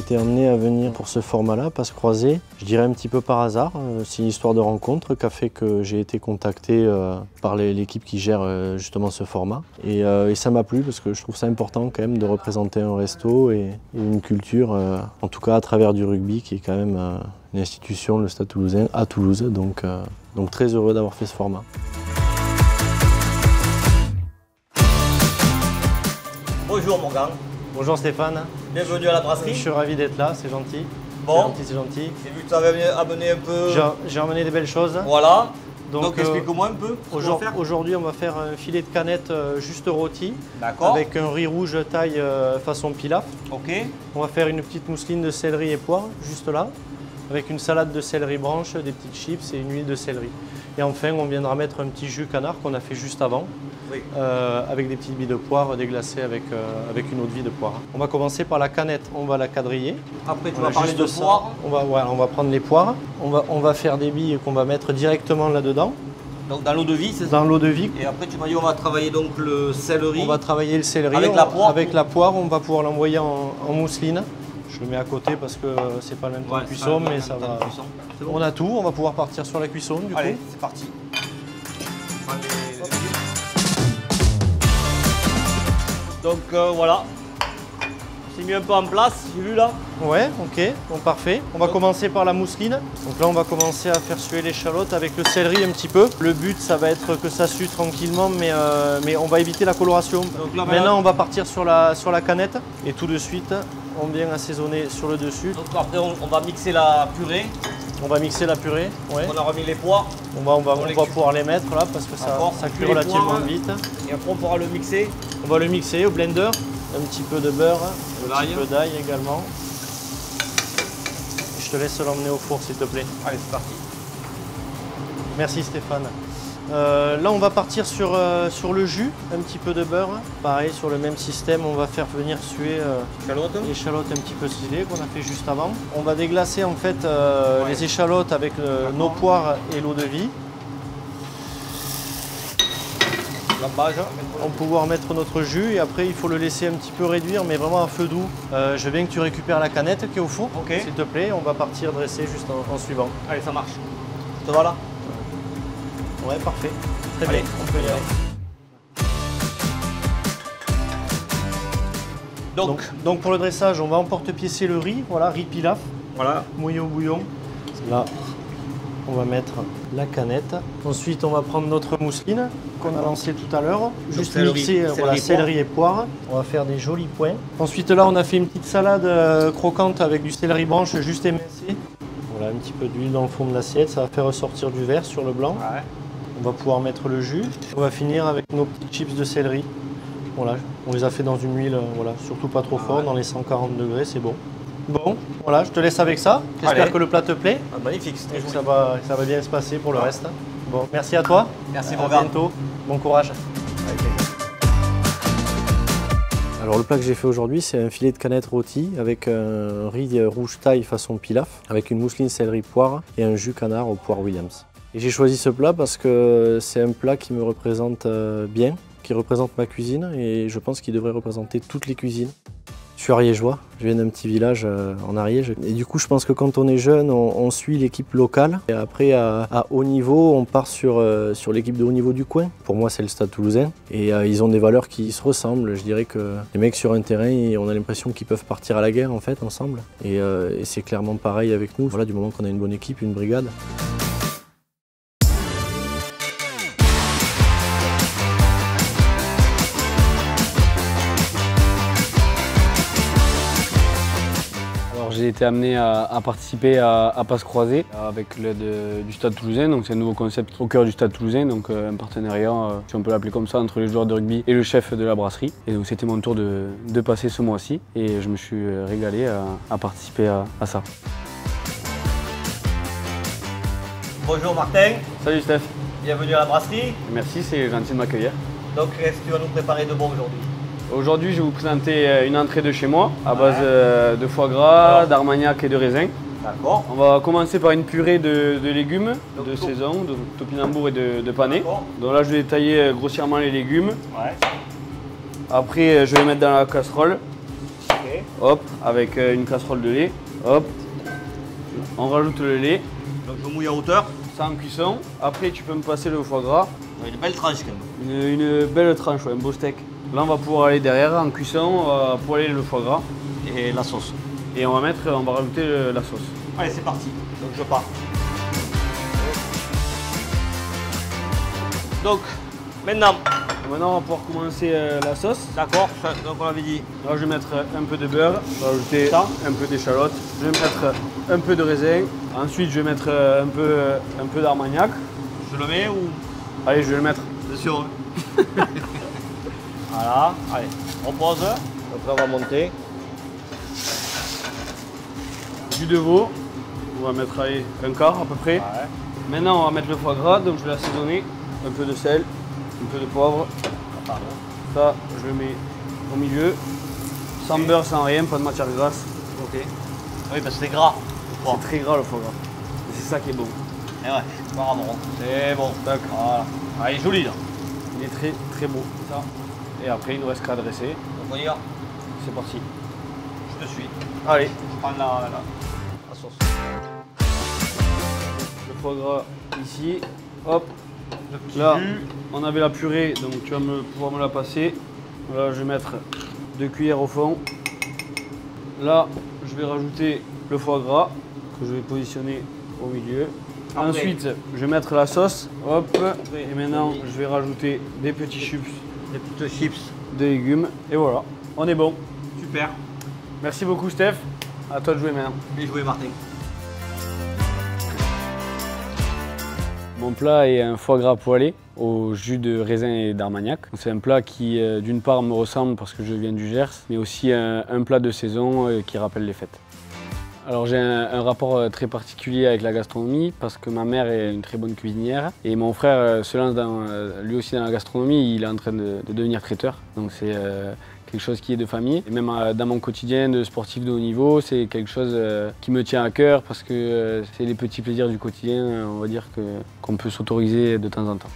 été amené à venir pour ce format-là, Passe Croisée. Je dirais un petit peu par hasard. C'est une histoire de rencontre qui a fait que j'ai été contacté par l'équipe qui gère justement ce format. Et ça m'a plu parce que je trouve ça important quand même de représenter un resto et une culture, en tout cas à travers du rugby qui est quand même une institution, le Stade Toulousain, à Toulouse. Donc très heureux d'avoir fait ce format. Bonjour mon gars. Bonjour Stéphane. Bienvenue à la brasserie. Je suis ravi d'être là, c'est gentil. Bon, c'est gentil. J'ai vu que tu avais amené un peu. J'ai emmené des belles choses. Voilà. Donc explique-moi un peu. Aujourd'hui, on va faire un filet de canette juste rôti. D'accord. Avec un riz rouge taille façon pilaf. Ok. On va faire une petite mousseline de céleri et poire, juste là. Avec une salade de céleri branche, des petites chips et une huile de céleri. Et enfin, on viendra mettre un petit jus canard qu'on a fait juste avant, oui. Avec des petites billes de poire déglacées avec une eau de vie de poire. On va commencer par la canette, on va la quadriller. Après, tu vas parler de poire. On va prendre les poires. On va faire des billes qu'on va mettre directement là-dedans. Donc dans l'eau de vie, c'est ça? Dans l'eau de vie. Et après, tu m'as dit on va travailler donc le céleri. On va travailler le céleri. Avec la poire. Avec la poire, on va pouvoir l'envoyer en mousseline. Je le mets à côté parce que c'est pas le même temps de cuisson, mais ça va. Bon. On a tout, on va pouvoir partir sur la cuisson du coup. Allez, c'est parti. Donc voilà, c'est mis un peu en place, j'ai vu là. Ouais, ok, donc parfait. On va commencer par la mousseline. Donc là, on va commencer à faire suer l'échalote avec le céleri un petit peu. Le but, ça va être que ça sue tranquillement, mais on va éviter la coloration. Donc là, maintenant, on va partir sur la canette et tout de suite, on vient assaisonner sur le dessus. Donc après, on va mixer la purée. On va mixer la purée. Ouais. On a remis les poires. On va pouvoir les mettre là parce que ça cuit relativement vite. Et après, on pourra le mixer. On va le mixer au blender. Un petit peu de beurre, un petit peu d'ail également. Je te laisse l'emmener au four s'il te plaît. Allez, c'est parti. Merci Stéphane. Là, on va partir sur le jus, un petit peu de beurre. Pareil, sur le même système, on va faire venir suer l'échalote un petit peu ciselée qu'on a fait juste avant. On va déglacer en fait les échalotes avec nos poires et l'eau de vie. On va pouvoir mettre notre jus et après il faut le laisser un petit peu réduire mais vraiment à feu doux. Je veux bien que tu récupères la canette qui est au four, s'il te plaît. On va partir dresser juste en suivant. Allez, ça marche. Ça va là? Ouais, parfait. Très bien, on peut y aller. Donc pour le dressage, on va emporte-piécer le riz, voilà, riz pilaf, voilà, mouillé au bouillon. Là, on va mettre la canette. Ensuite, on va prendre notre mousseline qu'on a lancée tout à l'heure. Juste mixer céleri et poire. On va faire des jolis points. Ensuite, là, on a fait une petite salade croquante avec du céleri branche juste émincé. Voilà, un petit peu d'huile dans le fond de l'assiette. Ça va faire ressortir du vert sur le blanc. Ouais. On va pouvoir mettre le jus. On va finir avec nos petites chips de céleri. Voilà, on les a fait dans une huile, voilà, surtout pas trop fort, dans les 140 degrés, c'est bon. Bon, voilà, je te laisse avec ça. J'espère que le plat te plaît. Magnifique, et que ça va bien se passer pour le reste. Bon, merci à toi. Merci, à bientôt. Bon courage. Alors le plat que j'ai fait aujourd'hui, c'est un filet de canette rôti avec un riz rouge taille façon pilaf, avec une mousseline céleri poire et un jus canard aux poires Williams. Et j'ai choisi ce plat parce que c'est un plat qui me représente bien, qui représente ma cuisine et je pense qu'il devrait représenter toutes les cuisines. Je suis ariégeois, je viens d'un petit village en Ariège et du coup je pense que quand on est jeune, on suit l'équipe locale et après à haut niveau, on part sur l'équipe de haut niveau du coin. Pour moi c'est le Stade Toulousain et ils ont des valeurs qui se ressemblent. Je dirais que les mecs sur un terrain, on a l'impression qu'ils peuvent partir à la guerre en fait ensemble et c'est clairement pareil avec nous. Voilà, du moment qu'on a une bonne équipe, une brigade. J'ai été amené à participer à Passe Croisée avec l'aide du Stade Toulousain. Donc c'est un nouveau concept au cœur du Stade Toulousain, donc un partenariat, si on peut l'appeler comme ça, entre les joueurs de rugby et le chef de la brasserie. Et donc c'était mon tour de passer ce mois-ci et je me suis régalé à participer à ça. Bonjour Martin. Salut Steph. Bienvenue à la brasserie. Merci, c'est gentil de m'accueillir. Donc qu'est-ce que tu vas nous préparer de bon aujourd'hui? Aujourd'hui, je vais vous présenter une entrée de chez moi à base de foie gras, d'armagnac et de raisin. D'accord. On va commencer par une purée de légumes de saison, de topinambour et de panais. Donc là, je vais détailler grossièrement les légumes. Ouais. Après, je vais les mettre dans la casserole. Ok. hop, avec une casserole de lait, hop, on rajoute le lait, Donc je mouille à hauteur. ça en cuisson. Après, tu peux me passer le foie gras, Une belle tranche quand même. une belle tranche, ouais, un beau steak. Là, on va pouvoir aller derrière en cuisson, on va poêler le foie gras Et la sauce. et on va rajouter la sauce. Allez, c'est parti. Donc je pars. Donc, maintenant, Maintenant, on va pouvoir commencer la sauce. d'accord, donc on avait dit. Là, je vais mettre un peu de beurre, je vais rajouter Ça. un peu d'échalote, je vais mettre un peu de raisin. Ensuite, je vais mettre un peu d'armagnac. Je le mets ou. Allez, je vais le mettre. C'est sûr. Voilà, allez, on pose. Après, on va monter. Du de veau, on va mettre allez, un quart à peu près. Ouais. Maintenant, on va mettre le foie gras, donc je vais l'assaisonner. Un peu de sel, un peu de poivre. Pardon. Ça, je le mets au milieu. Sans beurre, sans rien, pas de matière grasse. Ok. Oui, parce que c'est gras. C'est très gras le foie gras. Et c'est ça qui est bon. Et ouais, apparemment. C'est bon. Tac. Voilà. Ah, il est joli là. Il est très très beau. Ça. Et après, il nous reste qu'à dresser. Donc on y va. C'est parti. Je te suis. Allez, Je prends la sauce. le foie gras ici. Hop. Le petit Là, jus. on avait la purée, donc tu vas pouvoir me la passer. Là, je vais mettre 2 cuillères au fond. Là, je vais rajouter le foie gras que je vais positionner au milieu. Après. Ensuite, je vais mettre la sauce. Hop. Après. Et maintenant, je vais rajouter des petits chips Des petites chips. de légumes. Et voilà, on est bon. Super. Merci beaucoup, Steph. À toi de jouer maintenant. Bien joué, Martin. Mon plat est un foie gras poêlé au jus de raisin et d'armagnac. C'est un plat qui, d'une part, me ressemble parce que je viens du Gers, mais aussi un plat de saison qui rappelle les fêtes. Alors j'ai un rapport très particulier avec la gastronomie parce que ma mère est une très bonne cuisinière et mon frère se lance lui aussi dans la gastronomie, il est en train de devenir traiteur. Donc c'est quelque chose qui est de famille. Et même dans mon quotidien de sportif de haut niveau, c'est quelque chose qui me tient à cœur parce que c'est les petits plaisirs du quotidien, on va dire, qu'on peut s'autoriser de temps en temps.